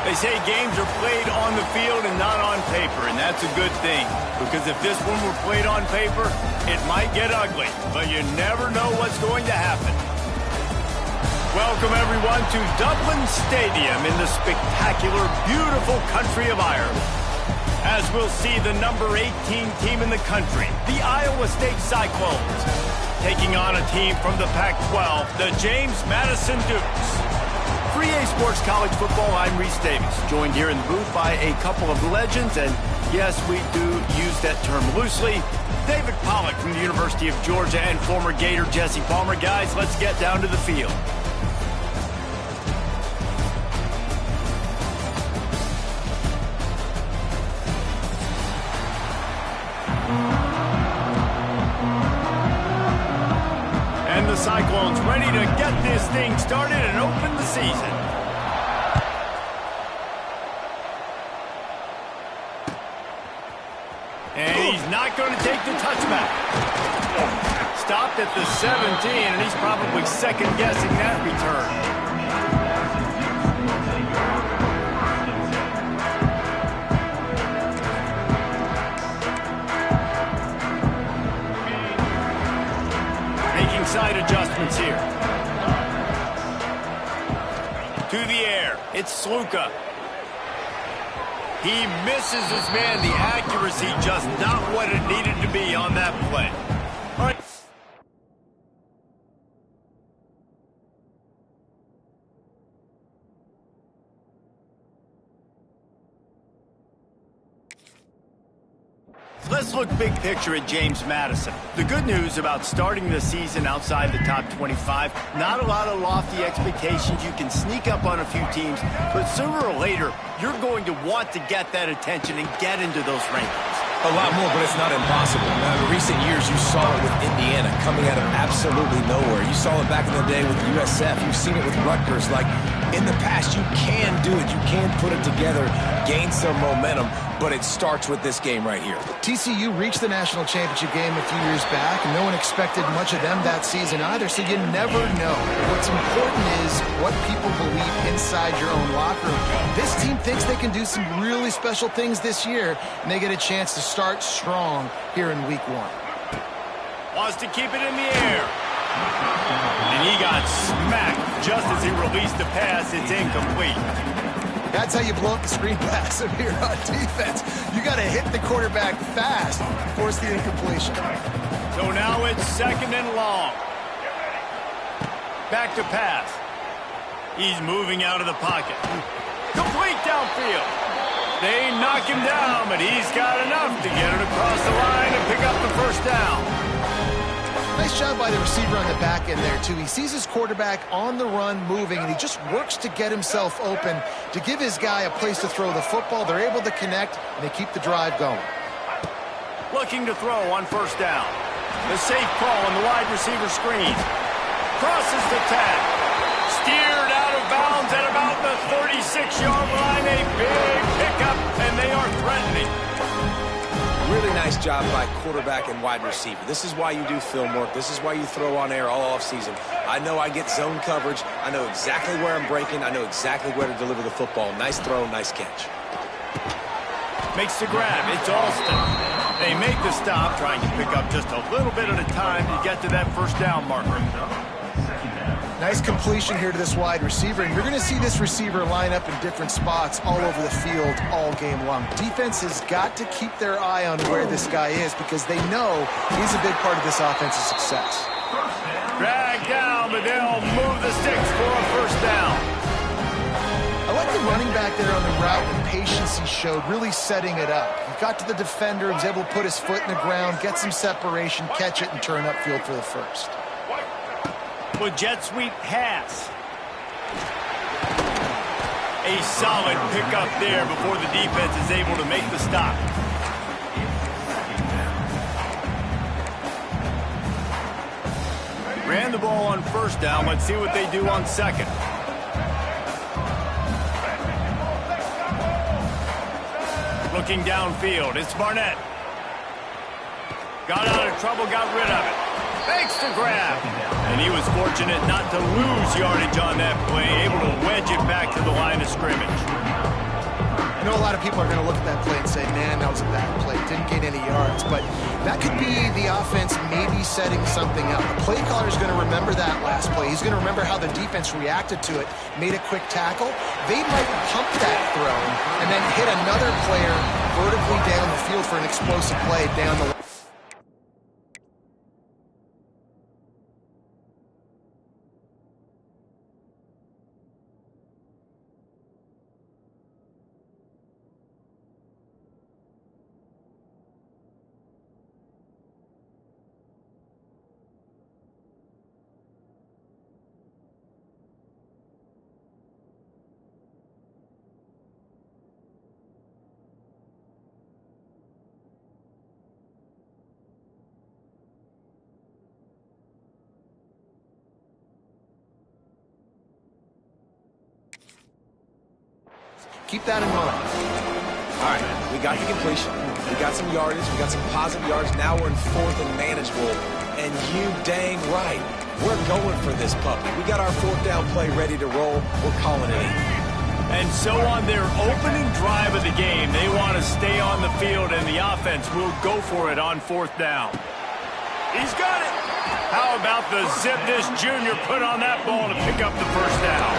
They say games are played on the field and not on paper, and that's a good thing. Because if this one were played on paper, it might get ugly. But you never know what's going to happen. Welcome, everyone, to Dublin Stadium in the spectacular, beautiful country of Ireland. As we'll see the number 18 team in the country, the Iowa State Cyclones, taking on a team from the Pac-12, the James Madison Dukes. For EA Sports College Football, I'm Reese Davis, joined here in the booth by a couple of legends, and yes, we do use that term loosely. David Pollack from the University of Georgia and former Gator Jesse Palmer. Guys, let's get down to the field. And the Cyclones ready to get this thing started and open the season. And he's not going to take the touchback. Stopped at the 17, and he's probably second-guessing that return. Side adjustments here. To the air. It's Sluka. He misses his man. The accuracy just not what it needed to be on that play. All right. Let's look big picture at James Madison. The good news about starting the season outside the top 25, not a lot of lofty expectations. You can sneak up on a few teams, but sooner or later, you're going to want to get that attention and get into those rankings. A lot more, but it's not impossible. Now, in recent years, you saw it with Indiana coming out of absolutely nowhere. You saw it back in the day with USF. You've seen it with Rutgers. Like, in the past, you can do it. You can put it together, gain some momentum, but it starts with this game right here. TCU reached the national championship game a few years back, and no one expected much of them that season either, so you never know. What's important is what people believe inside your own locker room. This team thinks they can do some really special things this year, and they get a chance to start strong here in week 1. Wants to keep it in the air. And he got smacked just as he released the pass. It's incomplete. That's how you blow up the screen pass if you're on defense. You got to hit the quarterback fast to force the incompletion. So now it's 2nd and long. Back to pass. He's moving out of the pocket. Complete downfield. They knock him down, but he's got enough to get it across the line and pick up the first down. Nice job by the receiver on the back end there, too. He sees his quarterback on the run moving, and he just works to get himself open to give his guy a place to throw the football. They're able to connect, and they keep the drive going. Looking to throw on first down. The safe call on the wide receiver screen. Crosses the tag. Steered out of bounds at about the 36-yard line. A big pickup, and they are threatening. Really nice job by quarterback and wide receiver. This is why you do film work. This is why you throw on air all offseason. I know I get zone coverage. I know exactly where I'm breaking. I know exactly where to deliver the football. Nice throw, nice catch. Makes the grab. It's Alston. They make the stop, trying to pick up just a little bit at a time to get to that first down marker. Nice completion here to this wide receiver, and you're going to see this receiver line up in different spots all over the field all game long. Defense has got to keep their eye on where this guy is because they know he's a big part of this offense's success. Drag down, but they'll move the sticks for a first down. I like the running back there on the route and patience he showed, really setting it up. He got to the defender, was able to put his foot in the ground, get some separation, catch it, and turn upfield for the first. With jet sweep pass. A solid pickup there before the defense is able to make the stop. Ran the ball on first down. Let's see what they do on second. Looking downfield. It's Barnett. Got out of trouble, got rid of it. Makes the grab. And he was fortunate not to lose yardage on that play, able to wedge it back to the line of scrimmage. I know a lot of people are going to look at that play and say, man, that was a bad play. Didn't gain any yards. But that could be the offense maybe setting something up. The play caller is going to remember that last play. He's going to remember how the defense reacted to it, made a quick tackle. They might pump that throw and then hit another player vertically down the field for an explosive play down the line. Keep that in mind. All right, we got the completion. We got some yardage. We got some positive yards. Now we're in 4th and manageable. And you dang right, we're going for this puppy. We got our 4th down play ready to roll. We're calling it in. And so on their opening drive of the game, they want to stay on the field, and the offense will go for it on 4th down. He's got it. How about the zip this junior put on that ball to pick up the first down?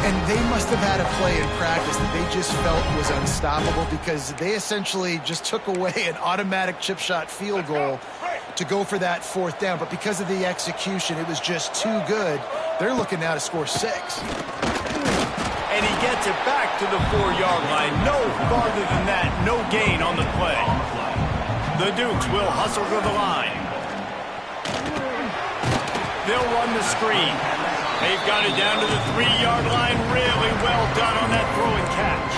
And they must have had a play in practice that they just felt was unstoppable, because they essentially just took away an automatic chip shot field goal to go for that 4th down. But because of the execution, it was just too good. They're looking now to score 6. And he gets it back to the 4-yard line. No farther than that. No gain on the play. The Dukes will hustle to the line. They'll run the screen. They've got it down to the 3-yard line. Really well done on that throw and catch.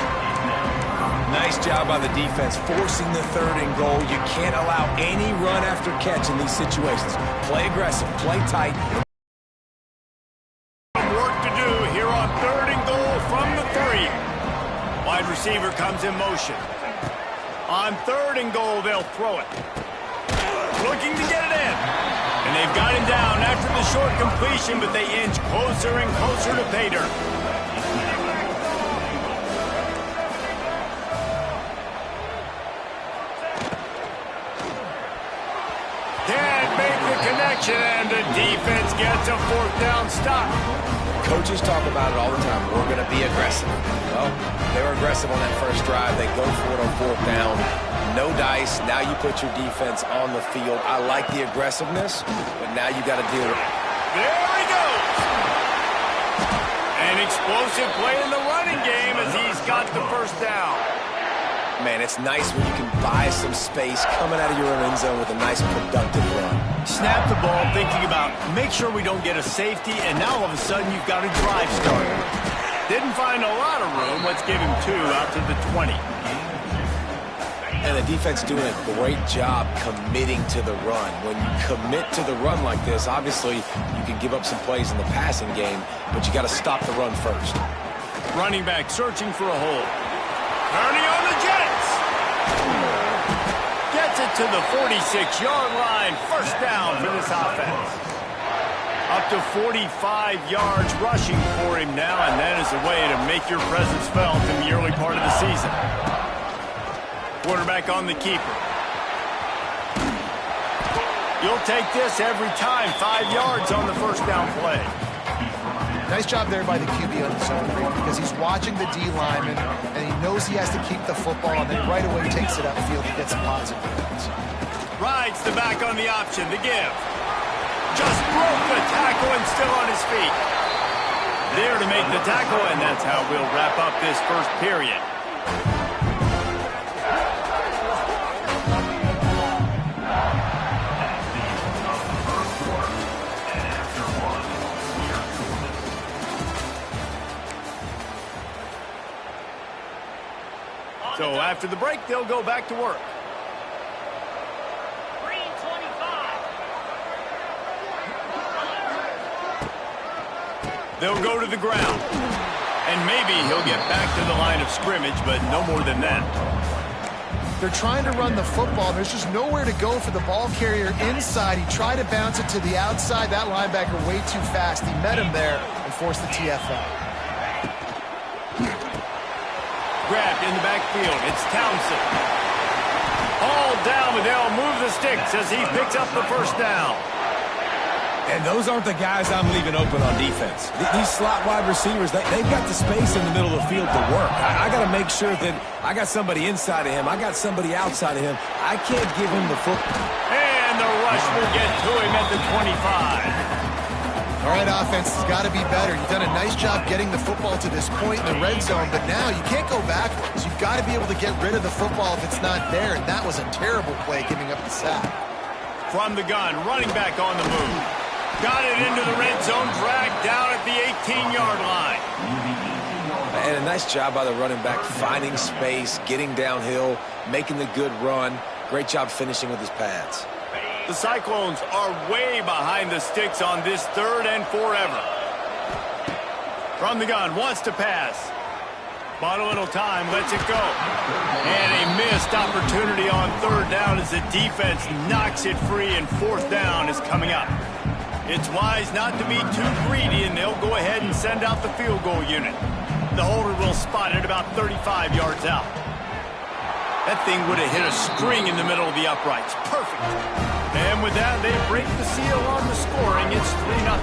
Nice job by the defense forcing the 3rd and goal. You can't allow any run after catch in these situations. Play aggressive, play tight. Work to do here on 3rd and goal from the 3. Wide receiver comes in motion. On 3rd and goal, they'll throw it. Looking to get it in. And they've got him down after the short completion, but they inch closer and closer to pay dirt. Can't make the connection, and the defense gets a 4th down stop. Coaches talk about it all the time. We're going to be aggressive. Well, they were aggressive on that first drive. They go for it on 4th down. No dice. Now you put your defense on the field. I like the aggressiveness, but now you got to deal with it. There he goes. An explosive play in the running game as he's got the first down. Man, it's nice when you can buy some space coming out of your own end zone with a nice productive run. Snap the ball thinking about, make sure we don't get a safety, and now all of a sudden you've got a drive starter. Didn't find a lot of room. Let's give him 2 out to the 20. And the defense doing a great job committing to the run. When you commit to the run like this, obviously you can give up some plays in the passing game, but you got to stop the run first. Running back searching for a hole. Turning on the Jets. Gets it to the 46-yard line. First down for this offense. Up to 45 yards rushing for him now, and that is a way to make your presence felt in the early part of the season. Quarterback on the keeper. You'll take this every time. 5 yards on the first down play. Nice job there by the QB on the zone read, because he's watching the D lineman, and he knows he has to keep the football, and then right away takes it upfield and gets some positive yards. Rides the back on the option. The give. Just broke the tackle and still on his feet. There to make the tackle, and that's how we'll wrap up this first period. So after the break, they'll go back to work. They'll go to the ground. And maybe he'll get back to the line of scrimmage, but no more than that. They're trying to run the football. There's just nowhere to go for the ball carrier inside. He tried to bounce it to the outside. That linebacker way too fast. He met him there and forced the TFL. grabbed in the backfield. It's Townsend. All down, but they'll move the sticks as he picks up the first down. And those aren't the guys I'm leaving open on defense. These slot wide receivers, they've got the space in the middle of the field to work. I got to make sure that I got somebody inside of him. I got somebody outside of him. I can't give him the football. And the rush will get to him at the 25. All right, offense has got to be better. You've done a nice job getting the football to this point in the red zone, but now you can't go backwards. You've got to be able to get rid of the football if it's not there, and that was a terrible play giving up the sack. From the gun, running back on the move. Got it into the red zone, dragged down at the 18-yard line. And a nice job by the running back, finding space, getting downhill, making the good run. Great job finishing with his pads. The Cyclones are way behind the sticks on this 3rd and forever. From the gun, wants to pass. Bought a little time, lets it go. And a missed opportunity on 3rd down as the defense knocks it free, and 4th down is coming up. It's wise not to be too greedy, and they'll go ahead and send out the field goal unit. The holder will spot it about 35 yards out. That thing would have hit a string in the middle of the uprights. Perfect. And with that, they break the seal on the scoring. It's 3-0.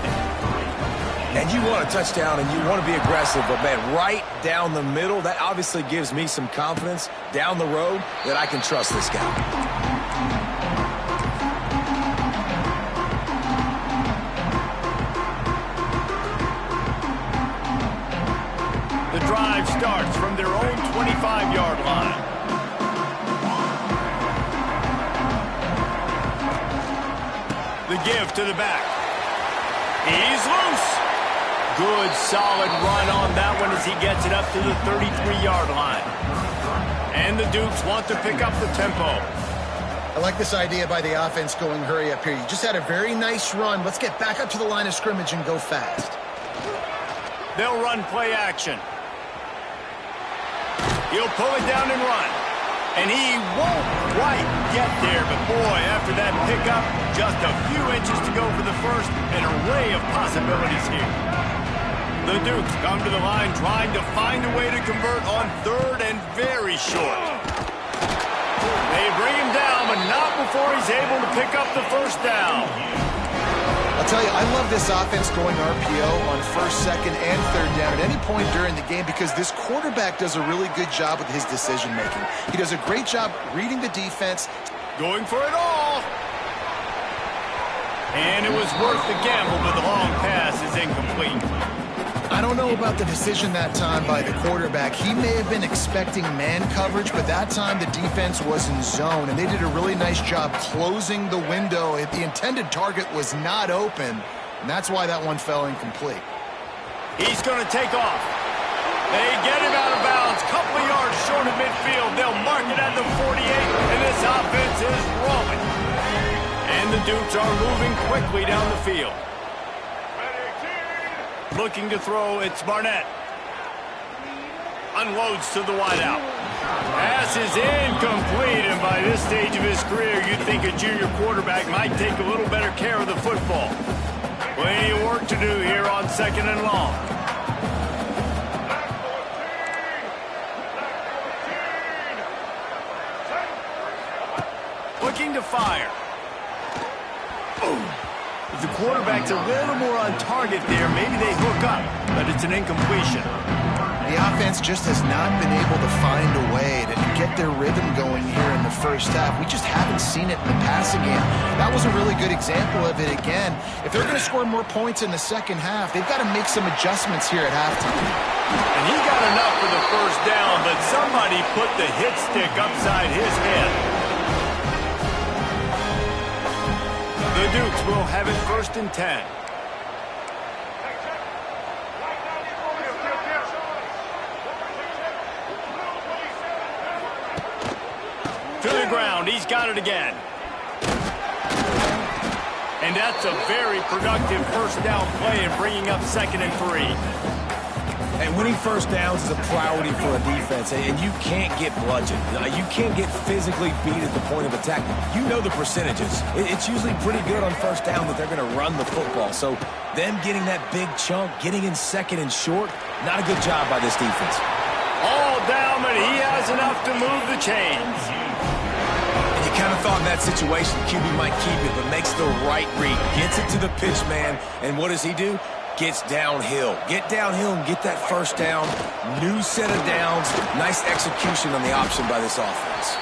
And you want a touchdown, and you want to be aggressive, but, man, right down the middle, that obviously gives me some confidence down the road that I can trust this guy. The drive starts from their own 25-yard line. The give to the back. He's loose. Good, solid run on that one as he gets it up to the 33-yard line. And the Dukes want to pick up the tempo. I like this idea by the offense going hurry up here. You just had a very nice run. Let's get back up to the line of scrimmage and go fast. They'll run play action. He'll pull it down and run. And he won't quite get there. But, boy, after that pickup, just a few inches to go for the first. An array of possibilities here. The Dukes come to the line trying to find a way to convert on 3rd and very short. They bring him down, but not before he's able to pick up the first down. I'll tell you, I love this offense going RPO on 1st, 2nd, and 3rd down at any point during the game because this quarterback does a really good job with his decision-making. He does a great job reading the defense. Going for it all. And it was worth the gamble, but the long pass is incomplete. I don't know about the decision that time by the quarterback. He may have been expecting man coverage, but that time the defense was in zone, and they did a really nice job closing the window. The intended target was not open, and that's why that one fell incomplete. He's going to take off. They get him out of bounds, couple of yards short of midfield. They'll mark it at the 48, and this offense is rolling. And the Dukes are moving quickly down the field. Looking to throw, it's Barnett. Unloads to the wideout. Pass is incomplete, and by this stage of his career, you'd think a junior quarterback might take a little better care of the football. Plenty of work to do here on 2nd and long. Looking to fire. Boom. If the quarterback's a little more on target there, maybe they hook up, but it's an incompletion. The offense just has not been able to find a way to get their rhythm going here in the first half. We just haven't seen it in the passing game. That was a really good example of it again. If they're going to score more points in the second half, they've got to make some adjustments here at halftime. And he got enough for the first down, but somebody put the hit stick upside his head. The Dukes will have it 1st and 10. To the ground, he's got it again. And that's a very productive first down play in bringing up 2nd and 3. And winning first downs is a priority for a defense, and you can't get bludgeoned. You can't get physically beat at the point of attack. You know the percentages. It's usually pretty good on first down that they're going to run the football. So them getting that big chunk, getting in 2nd and short, not a good job by this defense. All down, but he has enough to move the chains. And you kind of thought in that situation QB might keep it, but makes the right read. Gets it to the pitch man, and what does he do? Gets downhill. Get downhill and get that first down. New set of downs. Nice execution on the option by this offense.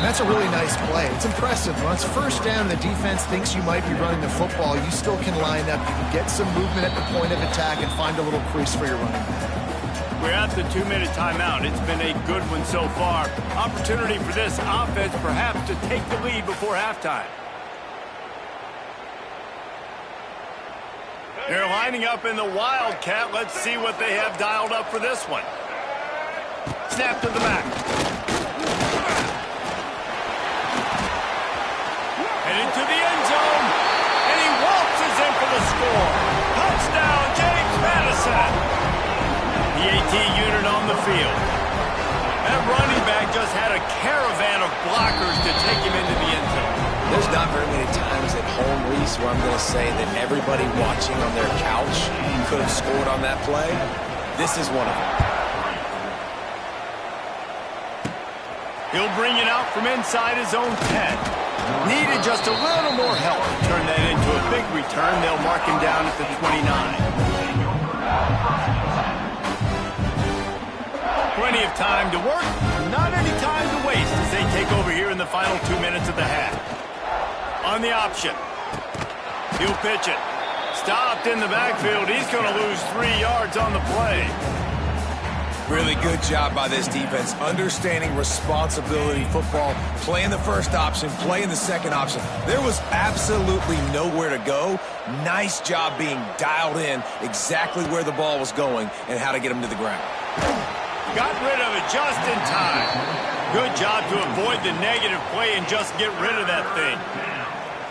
That's a really nice play. It's impressive. Once first down, the defense thinks you might be running the football. You still can line up. You can get some movement at the point of attack and find a little crease for your running back. We're at the 2-minute timeout. It's been a good one so far. Opportunity for this offense perhaps to take the lead before halftime. They're lining up in the Wildcat. Let's see what they have dialed up for this one. Snap to the back. Headed to the end zone. And he waltzes in for the score. Touchdown, James Madison. The AT unit on the field. That running back just had a caravan of blockers to take him into the end zone. There's not very many times at home, Reese, where I'm going to say that everybody watching on their couch could have scored on that play. This is one of them. He'll bring it out from inside his own 10. Needed just a little more help to turn that into a big return. They'll mark him down at the 29. Plenty of time to work, not any time to waste as they take over here in the final 2 minutes of the half. On the option. He'll pitch it. Stopped in the backfield. He's going to lose 3 yards on the play. Really good job by this defense. Understanding responsibility football. Playing the first option. Playing the second option. There was absolutely nowhere to go. Nice job being dialed in exactly where the ball was going and how to get him to the ground. Got rid of it just in time. Good job to avoid the negative play and just get rid of that thing.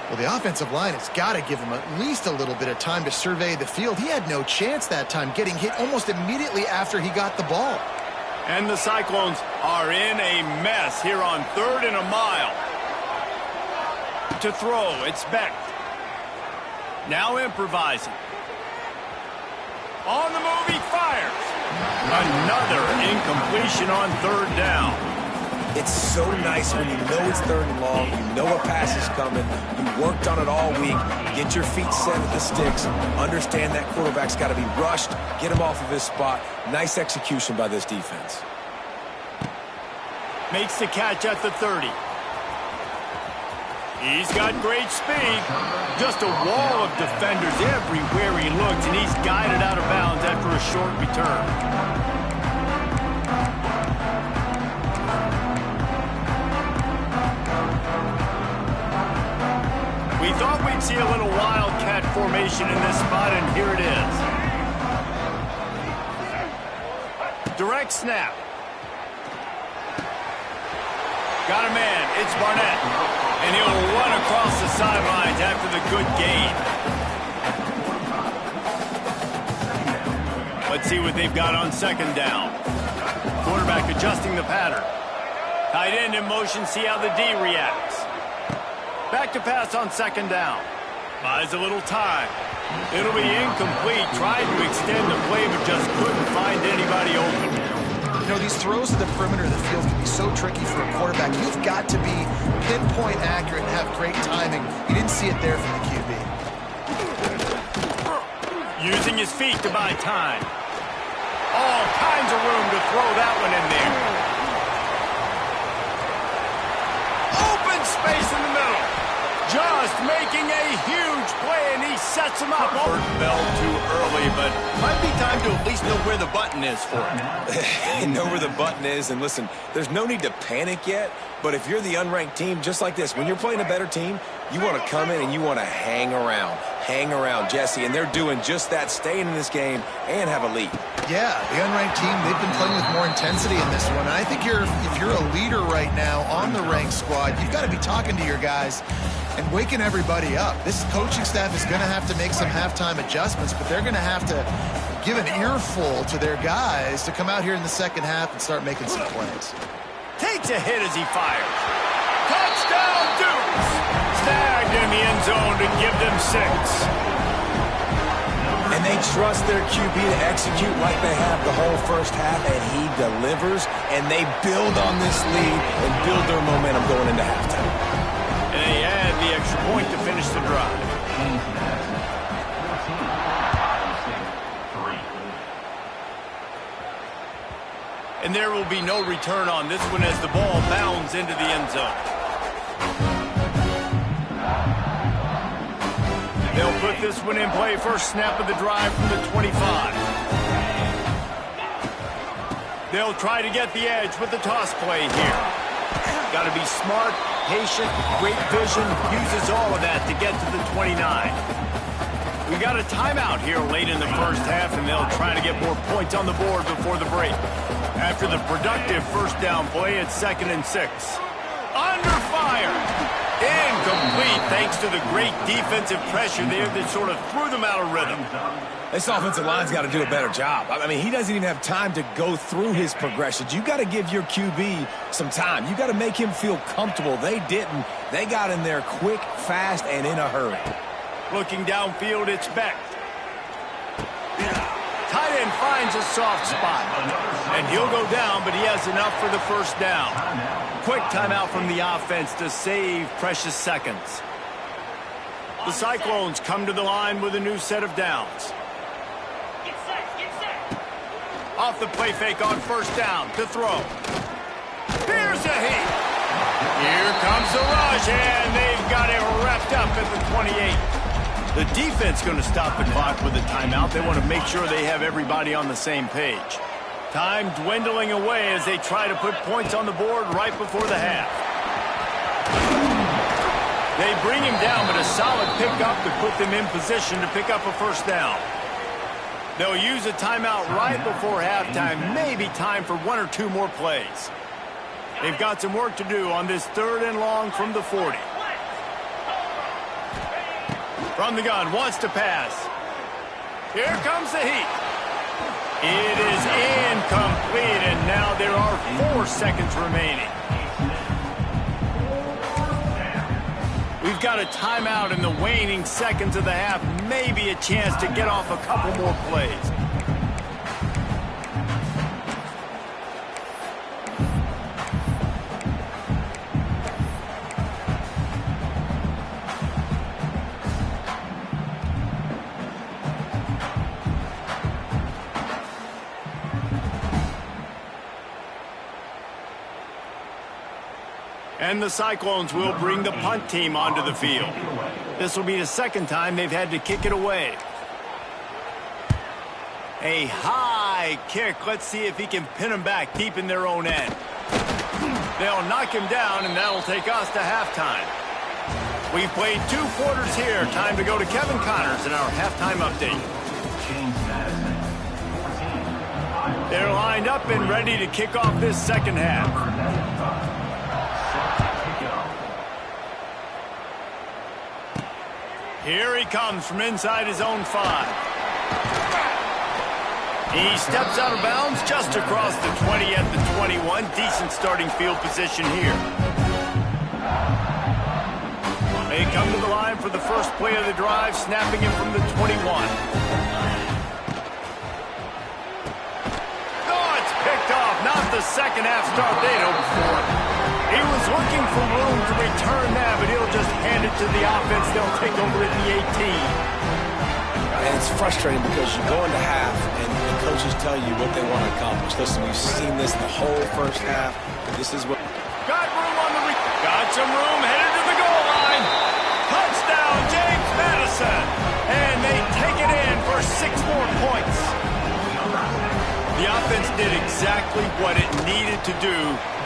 Well, the offensive line has got to give him at least a little bit of time to survey the field. He had no chance that time, getting hit almost immediately after he got the ball. And the Cyclones are in a mess here on 3rd and a mile. To throw, it's Beck. Now improvising. On the move, he fires. Another incompletion on 3rd down. It's so nice when you know it's 3rd and long, you know a pass is coming, you worked on it all week, get your feet set at the sticks, understand that quarterback's got to be rushed, get him off of his spot. Nice execution by this defense. Makes the catch at the 30. He's got great speed. Just a wall of defenders everywhere he looks, and he's guided out of bounds after a short return. We thought we'd see a little Wildcat formation in this spot, and here it is. Direct snap. Got a man. It's Barnett. And he'll run across the sidelines after the good gain. Let's see what they've got on 2nd down. Quarterback adjusting the pattern. Tight end in motion, see how the D reacts. Back to pass on 2nd down. Buys a little time. It'll be incomplete. Tried to extend the play, but just couldn't find anybody open. You know, these throws to the perimeter of the field can be so tricky for a quarterback. You've got to be pinpoint accurate and have great timing. You didn't see it there from the QB. Using his feet to buy time. All kinds of room to throw that one in there. Open space in the middle. Just making a huge play, and he sets him up. Bell too early, but might be time to at least know where the button is for him. Know where the button is, and listen, there's no need to panic yet, but if you're the unranked team, just like this, when you're playing a better team, you want to come in and you want to hang around. Hang around, Jesse, and they're doing just that, staying in this game and have a lead. Yeah, the unranked team, they've been playing with more intensity in this one. I think if you're a leader right now on the ranked squad, you've got to be talking to your guys and waking everybody up. This coaching staff is going to have to make some halftime adjustments, but they're going to have to give an earful to their guys to come out here in the second half and start making some plays. Takes a hit as he fires. Touchdown, Dukes! Snagged in the end zone to give them 6. And they trust their QB to execute like they have the whole first half, and he delivers, and they build on this lead and build their momentum going into halftime. And they add the extra point to finish the drive. And there will be no return on this one as the ball bounds into the end zone. They'll put this one in play. First snap of the drive from the 25. They'll try to get the edge with the toss play here. Got to be smart, patient, great vision. Uses all of that to get to the 29. We got a timeout here late in the first half, and they'll try to get more points on the board before the break. After the productive first down play, it's 2nd and 6. Under fire. Incomplete, thanks to the great defensive pressure there that sort of threw them out of rhythm. This offensive line's got to do a better job. I mean, he doesn't even have time to go through his progressions. You got to give your QB some time. You got to make him feel comfortable. They didn't. They got in there quick, fast, and in a hurry. Looking downfield, it's Beck. Tight end finds a soft spot. And he'll go down, but he has enough for the first down. Quick timeout from the offense to save precious seconds. The Cyclones come to the line with a new set of downs. Get set. Off the play fake on first down to throw. Here's a heat. Here comes the rush, and they've got it wrapped up at the 28. The defense going to stop the clock with a timeout. They want to make sure they have everybody on the same page. Time dwindling away as they try to put points on the board right before the half. They bring him down, but a solid pickup to put them in position to pick up a first down. They'll use a timeout right before halftime. Maybe time for 1 or 2 more plays. They've got some work to do on this 3rd and long from the 40. From the gun, wants to pass. Here comes the heat. It is incomplete, and now there are 4 seconds remaining. We've got a timeout in the waning seconds of the half. Maybe a chance to get off a couple more plays. And the Cyclones will bring the punt team onto the field. This will be the 2nd time they've had to kick it away. A high kick. Let's see if he can pin them back deep in their own end. They'll knock him down, and that'll take us to halftime. We've played 2 quarters here. Time to go to Kevin Connors in our halftime update. They're lined up and ready to kick off this second half. Here he comes from inside his own 5. He steps out of bounds just across the 20 at the 21. Decent starting field position here. They come to the line for the first play of the drive, snapping him from the 21. Oh, it's picked off. Not the second half start they'd hoped for. He was looking for room to return that, but he'll just hand it to the offense. They'll take over at the 18. And it's frustrating because you go into half and the coaches tell you what they want to accomplish. Listen, we've seen this the whole first half. This is what... Got room on the... Got some room, headed to the goal line. Touchdown, James Madison. And they take it in for 6 more points. The offense did exactly what it needed to do,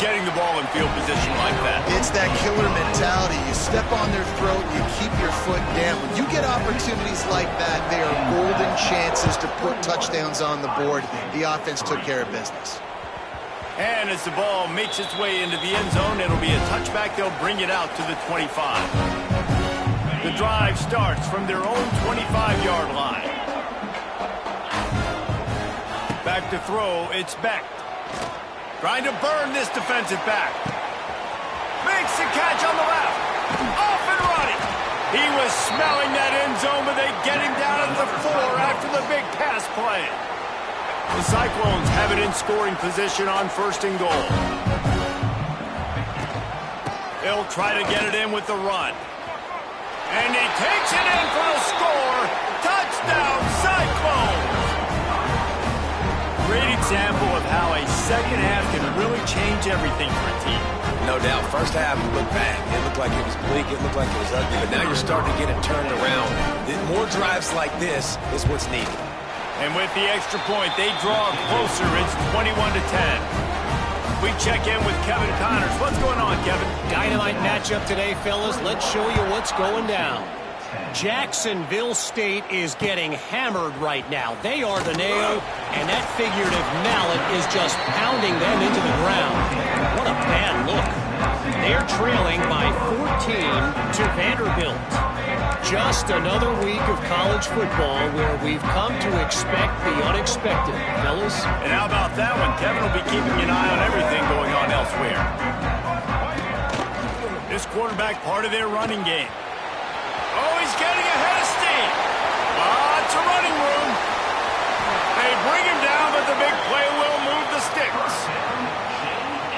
getting the ball in field position like that. It's that killer mentality. You step on their throat, you keep your foot down. When you get opportunities like that, they are golden chances to put touchdowns on the board. The offense took care of business. And as the ball makes its way into the end zone, it'll be a touchback. They'll bring it out to the 25. The drive starts from their own 25-yard line. Back to throw, it's Beck. Trying to burn this defensive back. Makes the catch on the left. Off and running. He was smelling that end zone, but they get him down at the 4 after the big pass play. The Cyclones have it in scoring position on 1st and goal. He'll try to get it in with the run. And he takes it in for a score. Touchdown, Cyclones! Great example of how a second half can really change everything for a team. No doubt. First half looked bad. It looked like it was bleak. It looked like it was ugly. But now you're starting to get it turned around. More drives like this is what's needed. And with the extra point, they draw closer. It's 21-10. We check in with Kevin Connors. What's going on, Kevin? Dynamite matchup today, fellas. Let's show you what's going down. Jacksonville State is getting hammered right now. They are the nail, and that figurative mallet is just pounding them into the ground. What a bad look. They're trailing by 14 to Vanderbilt. Just another week of college football where we've come to expect the unexpected, fellas. And how about that one? Kevin will be keeping an eye on everything going on elsewhere. This quarterback part of their running game. Oh, he's getting ahead of steam. Lots of running room. They bring him down, but the big play will move the sticks.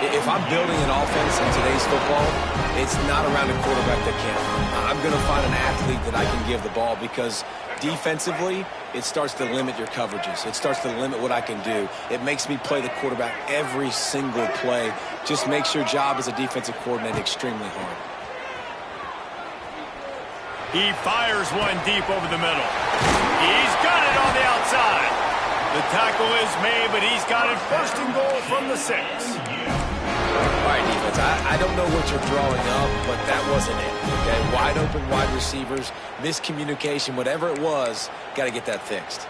If I'm building an offense in today's football, it's not around a quarterback that can't run. I'm going to find an athlete that I can give the ball because defensively, it starts to limit your coverages. It starts to limit what I can do. It makes me play the quarterback every single play. Just makes your job as a defensive coordinator extremely hard. He fires one deep over the middle. He's got it on the outside. The tackle is made, but he's got it 1st and goal from the 6. All right, defense, I don't know what you're drawing up, but that wasn't it, okay? Wide open wide receivers, miscommunication, whatever it was, got to get that fixed.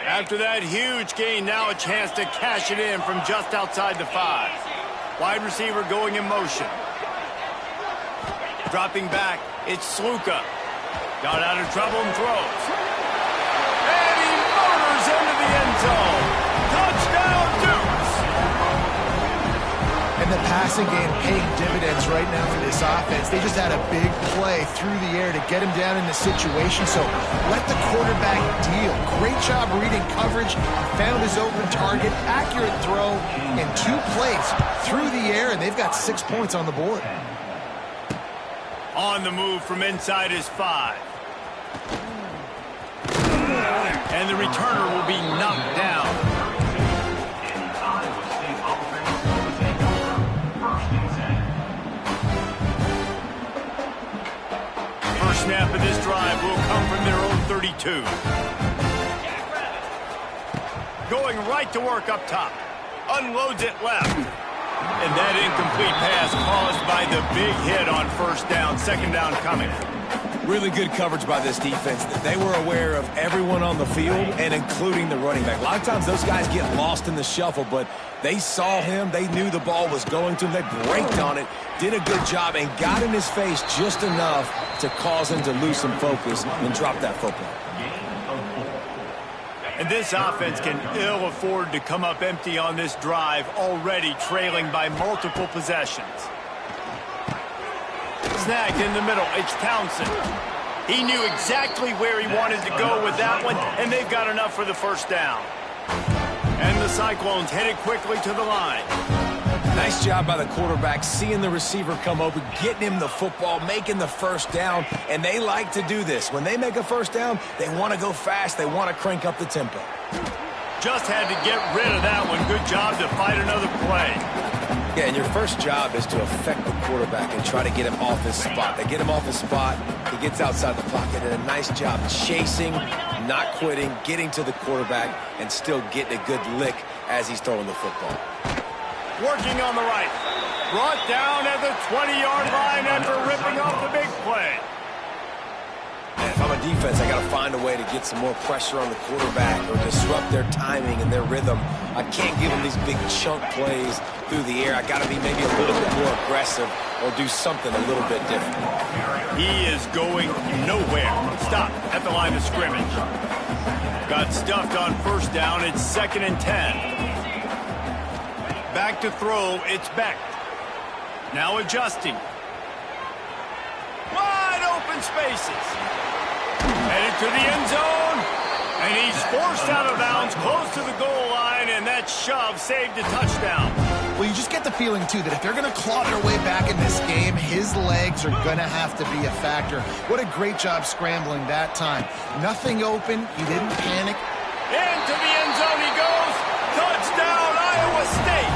After that huge gain, now a chance to cash it in from just outside the 5. Wide receiver going in motion. Dropping back, it's Sluka. Got out of trouble and throws. And he motors into the end zone. Touchdown, Dukes! And the passing game paying dividends right now for this offense. They just had a big play through the air to get him down in the situation. So let the quarterback deal. Great job reading coverage. Found his open target. Accurate throw. And 2 plays through the air. And they've got 6 points on the board. On the move from inside his 5. And the returner will be knocked down. First snap of this drive will come from their own 32. Going right to work up top. Unloads it left. And that incomplete pass caused by the big hit on 1st down. 2nd down coming. Really good coverage by this defense. They were aware of everyone on the field and including the running back. A lot of times those guys get lost in the shuffle, but they saw him. They knew the ball was going to him. They braked on it, did a good job, and got in his face just enough to cause him to lose some focus and drop that football. And this offense can ill afford to come up empty on this drive, already trailing by multiple possessions. Snagged in the middle, it's Townsend. He knew exactly where he wanted to go with that one, and they've got enough for the 1st down. And the Cyclones headed quickly to the line. Nice job by the quarterback, seeing the receiver come open, getting him the football, making the 1st down, and they like to do this. When they make a 1st down, they want to go fast, they want to crank up the tempo. Just had to get rid of that one. Good job to fight another play. Yeah, and your first job is to affect the quarterback and try to get him off his spot. They get him off his spot, he gets outside the pocket, and a nice job chasing, not quitting, getting to the quarterback, and still getting a good lick as he's throwing the football. Working on the right. Brought down at the 20-yard line after ripping off the big play. And if I'm a defense, I got to find a way to get some more pressure on the quarterback or disrupt their timing and their rhythm. I can't give them these big chunk plays through the air. I got to be maybe a little bit more aggressive or do something a little bit different. He is going nowhere. Stop at the line of scrimmage. Got stuffed on 1st down. It's 2nd and 10. Back to throw, it's Beck. Now adjusting. Wide open spaces. Headed to the end zone. And he's forced out of bounds close to the goal line, and that shove saved a touchdown. Well, you just get the feeling, too, that if they're going to claw their way back in this game, his legs are going to have to be a factor. What a great job scrambling that time. Nothing open. He didn't panic. Into the end zone he goes. Touchdown, Iowa State.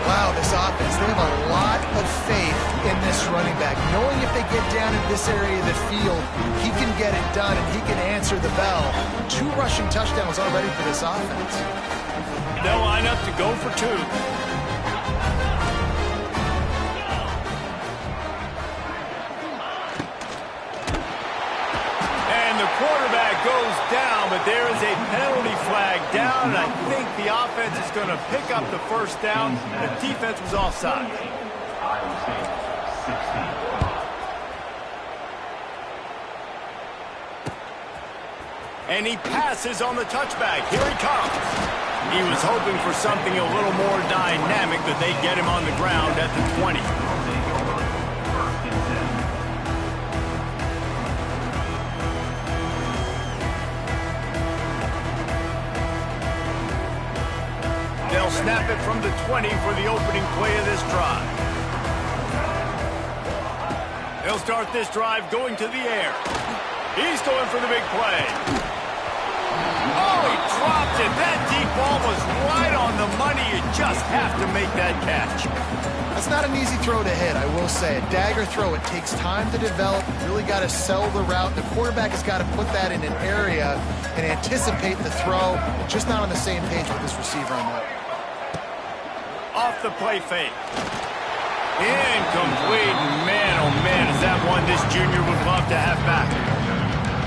Wow, this offense, they have a lot of faith in this running back. Knowing if they get down in this area of the field, he can get it done and he can answer the bell. 2 rushing touchdowns already for this offense. They'll line up to go for 2. And the quarterback goes down, but there is a penalty flag down, and I think the offense is going to pick up the first down. The defense was offside. And he passes on the touchback. Here he comes. He was hoping for something a little more dynamic, but they get him on the ground at the 20. They'll snap it from the 20 for the opening play of this drive. They'll start this drive going to the air. He's going for the big play. Oh, he dropped it. That deep ball was right on the money. You just have to make that catch. That's not an easy throw to hit, I will say. A dagger throw, it takes time to develop. You really got to sell the route. The quarterback has got to put that in an area and anticipate the throw. Just not on the same page with this receiver on that. Off the play fake. Incomplete. Man, oh man, is that one this junior would love to have back.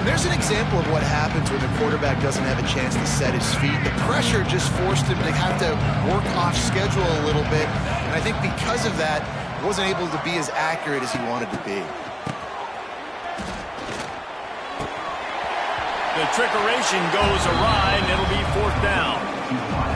And there's an example of what happens when the quarterback doesn't have a chance to set his feet. The pressure just forced him to have to work off schedule a little bit. And I think because of that, he wasn't able to be as accurate as he wanted to be. The trickeration goes awry, and it'll be 4th down.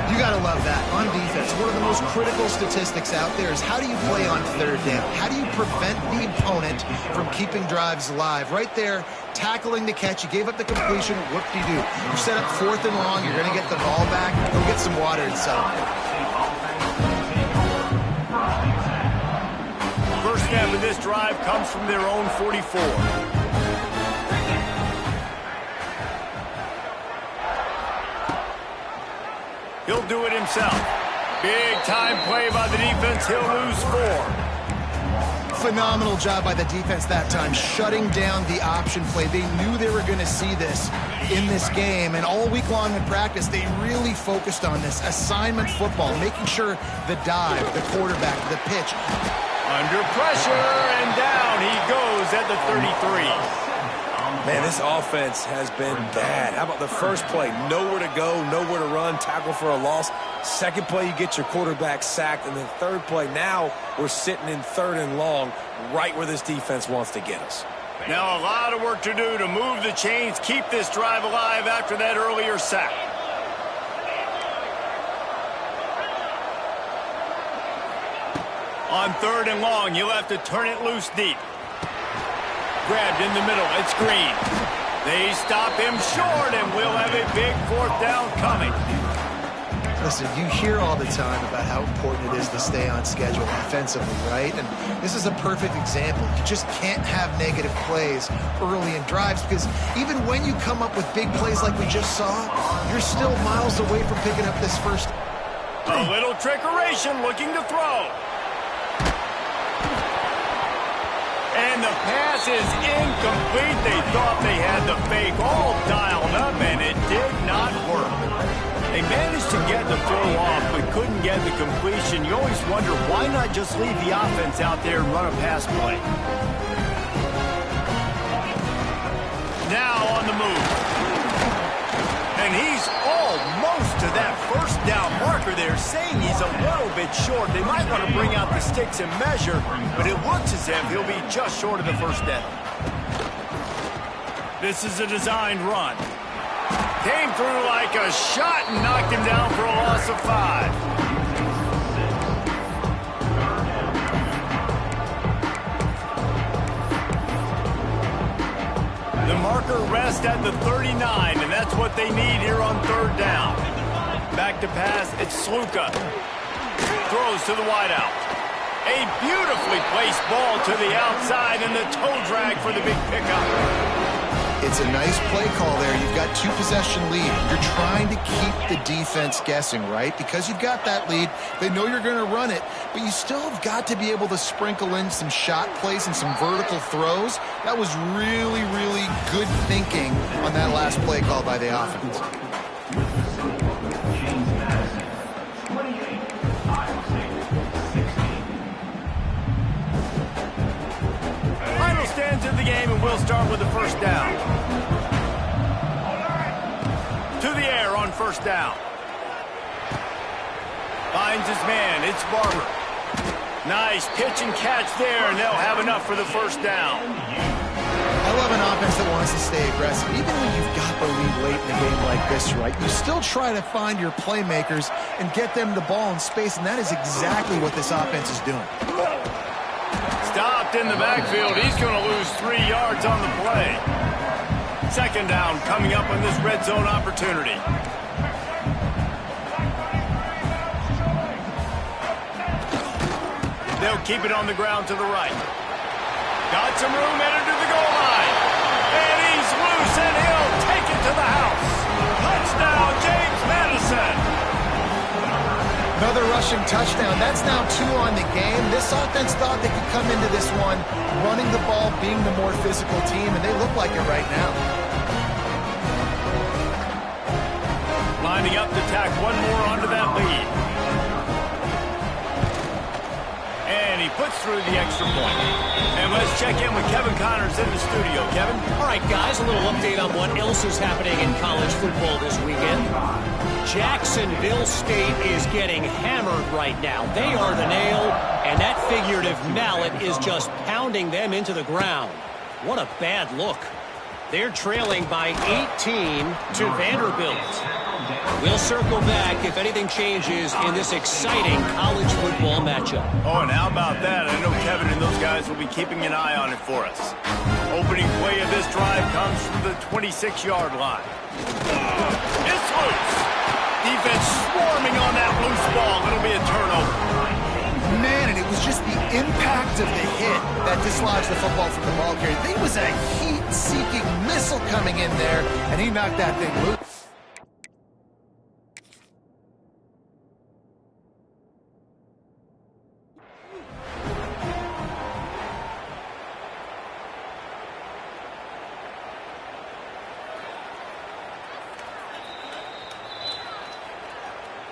You got to love that. On defense, one of the most critical statistics out there is how do you play on 3rd down? How do you prevent the opponent from keeping drives alive? Right there, tackling the catch. You gave up the completion. Whoop-de-doo. You set up 4th and long. You're going to get the ball back. Go get some water and celebrate. First snap of this drive comes from their own 44. He'll do it himself. Big time play by the defense. He'll lose 4. Phenomenal job by the defense that time, shutting down the option play. They knew they were going to see this in this game, and all week long in practice, they really focused on this assignment football, making sure the dive, the quarterback, the pitch. Under pressure, and down he goes at the 33. Man, this offense has been bad. How about the first play? Nowhere to go, nowhere to run, tackle for a loss. Second play, you get your quarterback sacked. And then 3rd play, now we're sitting in 3rd and long, right where this defense wants to get us. Now a lot of work to do to move the chains, keep this drive alive after that earlier sack. On 3rd and long, you'll have to turn it loose deep. Grabbed in the middle, it's Green. They stop him short, and we'll have a big 4th down coming. Listen, you hear all the time about how important it is to stay on schedule offensively, right? And this is a perfect example. You just can't have negative plays early in drives because even when you come up with big plays like we just saw, you're still miles away from picking up this first. A little trickeration looking to throw. And the pass is incomplete. They thought they had the fake all dialed up, and it did not work. They managed to get the throw off, but couldn't get the completion. You always wonder, why not just leave the offense out there and run a pass play? Now on the move. And he's almost to that first down marker there, saying he's a little bit short. They might want to bring out the sticks and measure, but it looks as if he'll be just short of the first down. This is a designed run. Came through like a shot and knocked him down for a loss of 5. marker rests at the 39, and that's what they need here on third down. Back to pass, it's Sluka. Throws to the wideout. A beautifully placed ball to the outside, and the toe drag for the big pickup. It's a nice play call there. You've got 2-possession lead. You're trying to keep the defense guessing, right? Because you've got that lead, they know you're going to run it, but you still have got to be able to sprinkle in some shot plays and some vertical throws. That was really, really good thinking on that last play call by the offense. Stands in the game, and we'll start with the first down. To the air on first down. Finds his man. It's Barber. Nice pitch and catch there, and they'll have enough for the first down. I love an offense that wants to stay aggressive. Even when you've got the lead late in a game like this, right, you still try to find your playmakers and get them the ball in space, and that is exactly what this offense is doing. Stopped in the backfield. He's going to lose 3 yards on the play. Second down coming up on this red zone opportunity. They'll keep it on the ground to the right. Got some room, headed to the goal line. And he's loose, and he'll take it to the house. Touchdown, James Madison. Another rushing touchdown. That's now 2 on the game. This offense thought they could come into this one running the ball, being the more physical team, and they look like it right now. Lining up to tack one more onto that lead. And he puts through the extra point. And let's check in with Kevin Connors in the studio. Kevin? All right, guys, a little update on what else is happening in college football this weekend. Jacksonville State is getting hammered right now. They are the nail, and that figurative mallet is just pounding them into the ground. What a bad look. They're trailing by 18 to Vanderbilt. We'll circle back if anything changes in this exciting college football matchup. Oh, and how about that? I know Kevin and those guys will be keeping an eye on it for us. Opening play of this drive comes from the 26-yard line. It's loose. Defense swarming on that loose ball. It'll be a turnover. Man, and it was just the impact of the hit that dislodged the football from the ball carrier. There was a heat-seeking missile coming in there, and he knocked that thing loose.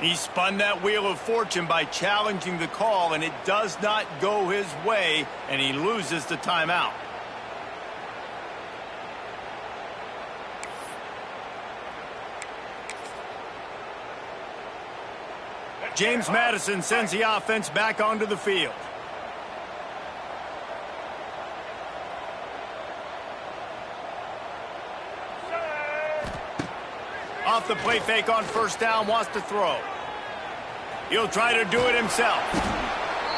He spun that wheel of fortune by challenging the call, and it does not go his way, and he loses the timeout. James Madison sends the offense back onto the field. Off the play fake on first down, wants to throw. He'll try to do it himself.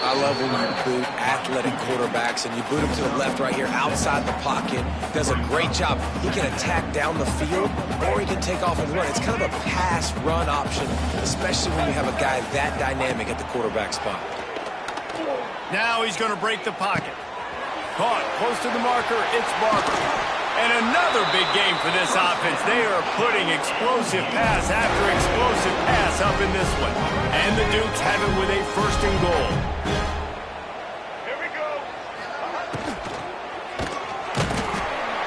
I love when you boot athletic quarterbacks and you boot him to the left right here outside the pocket. Does a great job. He can attack down the field or he can take off and run. It's kind of a pass-run option, especially when you have a guy that dynamic at the quarterback spot. Now he's going to break the pocket. Caught close to the marker, it's Barber. And another big game for this offense. They are putting explosive pass after explosive pass up in this one. And the Dukes have it with a first and goal. Here we go.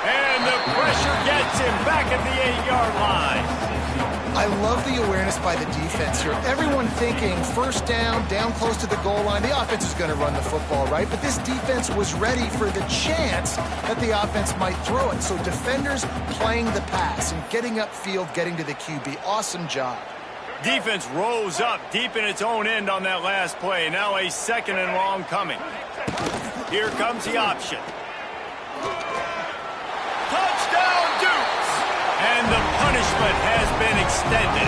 And the pressure gets him back at the 8-yard line. I love the awareness by the defense here. Everyone thinking first down, down close to the goal line. The offense is going to run the football, right? But this defense was ready for the chance that the offense might throw it. So defenders playing the pass and getting upfield, getting to the QB. Awesome job. Defense rose up deep in its own end on that last play. Now a second and long coming. Here comes the option. Touchdown, Dukes! And the punishment has been extended.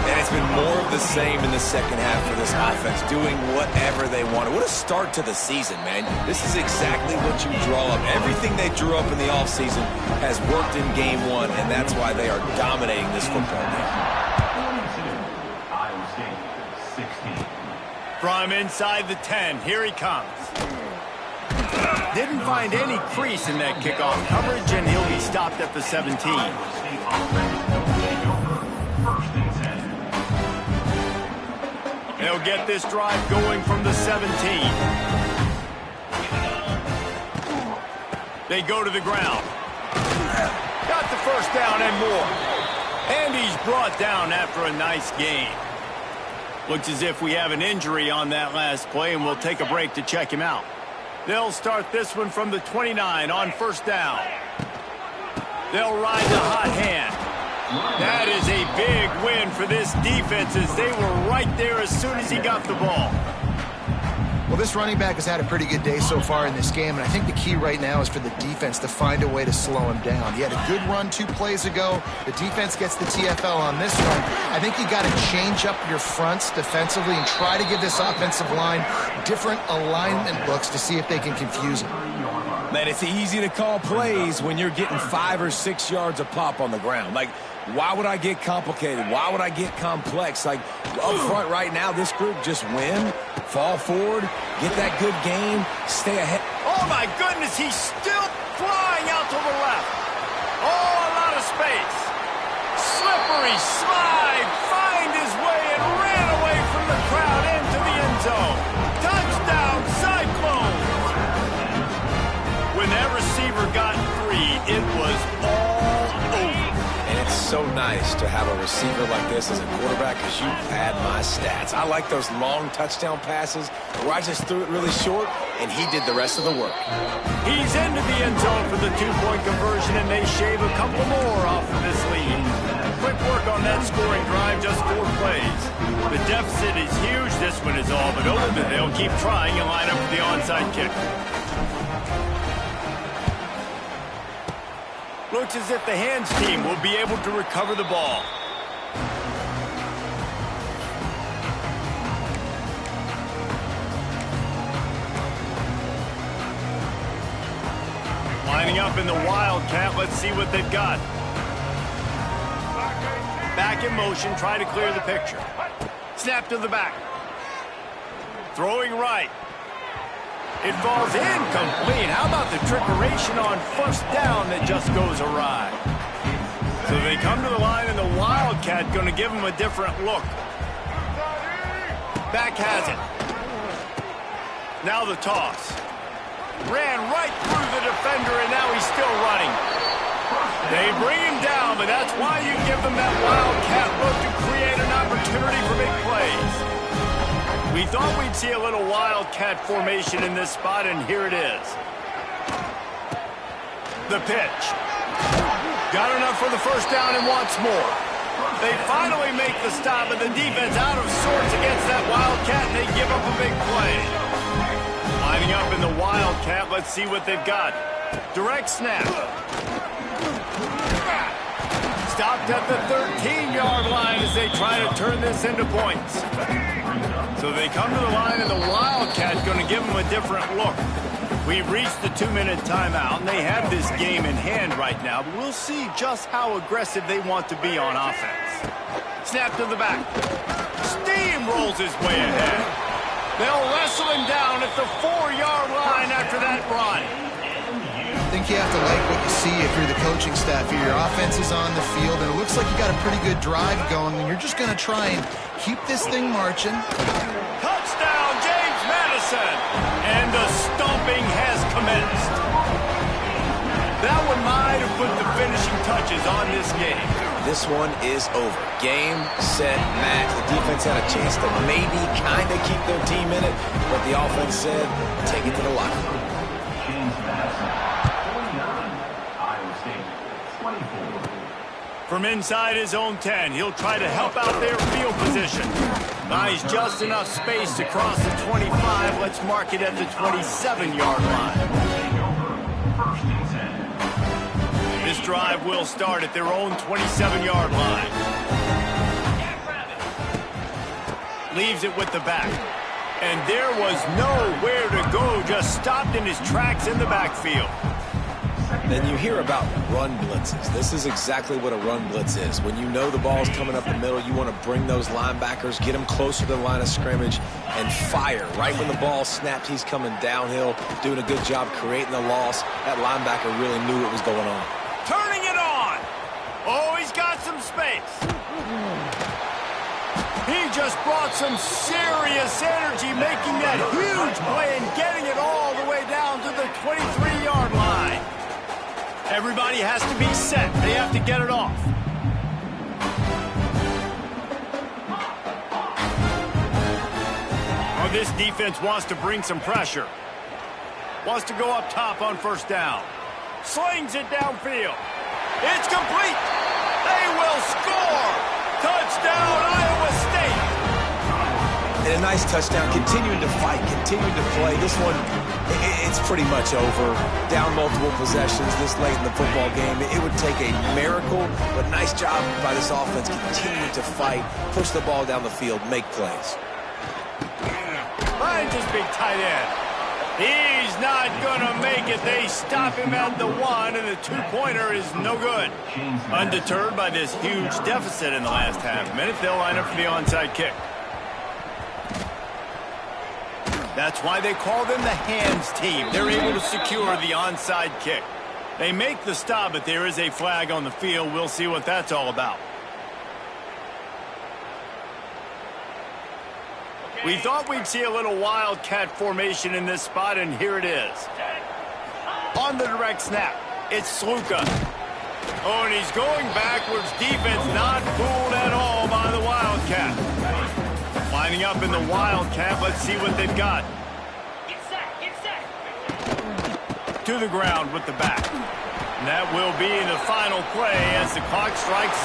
And it's been more of the same in the second half for this offense, doing whatever they wanted. What a start to the season, man. This is exactly what you draw up. Everything they drew up in the offseason has worked in game one, and that's why they are dominating this football game. From inside the 10, here he comes. Didn't find any crease in that kickoff coverage, and he'll be stopped at the 17. They'll get this drive going from the 17. They go to the ground. Got the first down and more. And he's brought down after a nice gain. Looks as if we have an injury on that last play, and we'll take a break to check him out. They'll start this one from the 29 on first down. They'll ride the hot hand. That is a big win for this defense, as they were right there as soon as he got the ball. Well, this running back has had a pretty good day so far in this game, and I think the key right now is for the defense to find a way to slow him down. He had a good run 2 plays ago. The defense gets the TFL on this one. I think you got to change up your fronts defensively and try to give this offensive line different alignment looks to see if they can confuse him. Man, it's easy to call plays when you're getting 5 or 6 yards a pop on the ground. Like, why would I get complicated? Why would I get complex? Like, up front right now, this group just win, fall forward, get that good game, stay ahead. Oh, my goodness, he's still flying out to the left. Oh, a lot of space. Slippery slide, find his way and ran away from the crowd into the end zone. Touchdown, Cyclones. When that receiver got free, it was all over. And it's so nice to have a receiver like this as a quarterback, because you pad my stats. I like those long touchdown passes where I just threw it really short, and he did the rest of the work. He's into the end zone for the 2-point conversion, and they shave a couple more off of this lead. Quick work on that scoring drive, just 4 plays. The deficit is huge. This one is all but over. They'll keep trying and line up for the onside kick. Looks as if the hands team will be able to recover the ball. Lining up in the Wildcat. Let's see what they've got. Back in motion, try to clear the picture. Snap to the back. Throwing right. It falls incomplete. How about the trickeration on first down that just goes awry? So they come to the line, and the Wildcat going to give them a different look. Back has it. Now the toss. Ran right through the defender, and now he's still running. They bring him down, but that's why you give them that Wildcat look to create an opportunity for big plays. We thought we'd see a little Wildcat formation in this spot, and here it is. The pitch. Got enough for the first down and wants more. They finally make the stop, and the defense out of sorts against that Wildcat, and they give up a big play. Lining up in the Wildcat, let's see what they've got. Direct snap. Stopped at the 13-yard line as they try to turn this into points. So they come to the line, and the Wildcat going to give them a different look. We've reached the 2-minute timeout, and they have this game in hand right now, but we'll see just how aggressive they want to be on offense. Snap to the back. Steamrolls his way ahead. They'll wrestle him down at the 4-yard line after that run. I think you have to like what you see if you're the coaching staff here. Your offense is on the field, and it looks like you got a pretty good drive going, and you're just going to try and keep this thing marching. Touchdown, James Madison! And the stomping has commenced. That one might have put the finishing touches on this game. This one is over. Game, set, match. The defense had a chance to maybe kind of keep their team in it, but the offense said, take it to the locker room. From inside his own 10, he'll try to help out their field position. Buys just enough space to cross the 25. Let's mark it at the 27-yard line. This drive will start at their own 27-yard line. leaves it with the back. And there was nowhere to go, just stopped in his tracks in the backfield. Then you hear about run blitzes. This is exactly what a run blitz is. When you know the ball's coming up the middle, you want to bring those linebackers, get them closer to the line of scrimmage, and fire. Right when the ball snaps, he's coming downhill, doing a good job creating the loss. That linebacker really knew what was going on. Turning it on. Oh, he's got some space. He just brought some serious energy, making that huge play and getting it all the way down to the 23-yard line. Everybody has to be set. They have to get it off. Oh, this defense wants to bring some pressure. Wants to go up top on first down. Slings it downfield. It's complete. They will score. Touchdown, Iowa State. And a nice touchdown, continuing to fight, continuing to play. This one, it's pretty much over. Down multiple possessions this late in the football game. It would take a miracle, but nice job by this offense continuing to fight, push the ball down the field, make plays. Finds his big tight end. He's not going to make it. They stop him at the 1, and the two-pointer is no good. Undeterred by this huge deficit in the last half minute, they'll line up for the onside kick. That's why they call them the hands team. They're able to secure the onside kick. They make the stop, but there is a flag on the field. We'll see what that's all about. We thought we'd see a little wildcat formation in this spot, and here it is. On the direct snap, it's Sluka. Oh, and he's going backwards. Defense not fooled at all by the Wildcat. Lining up in the Wildcat. Let's see what they've got. Get set, get set. To the ground with the back. And that will be the final play as the clock strikes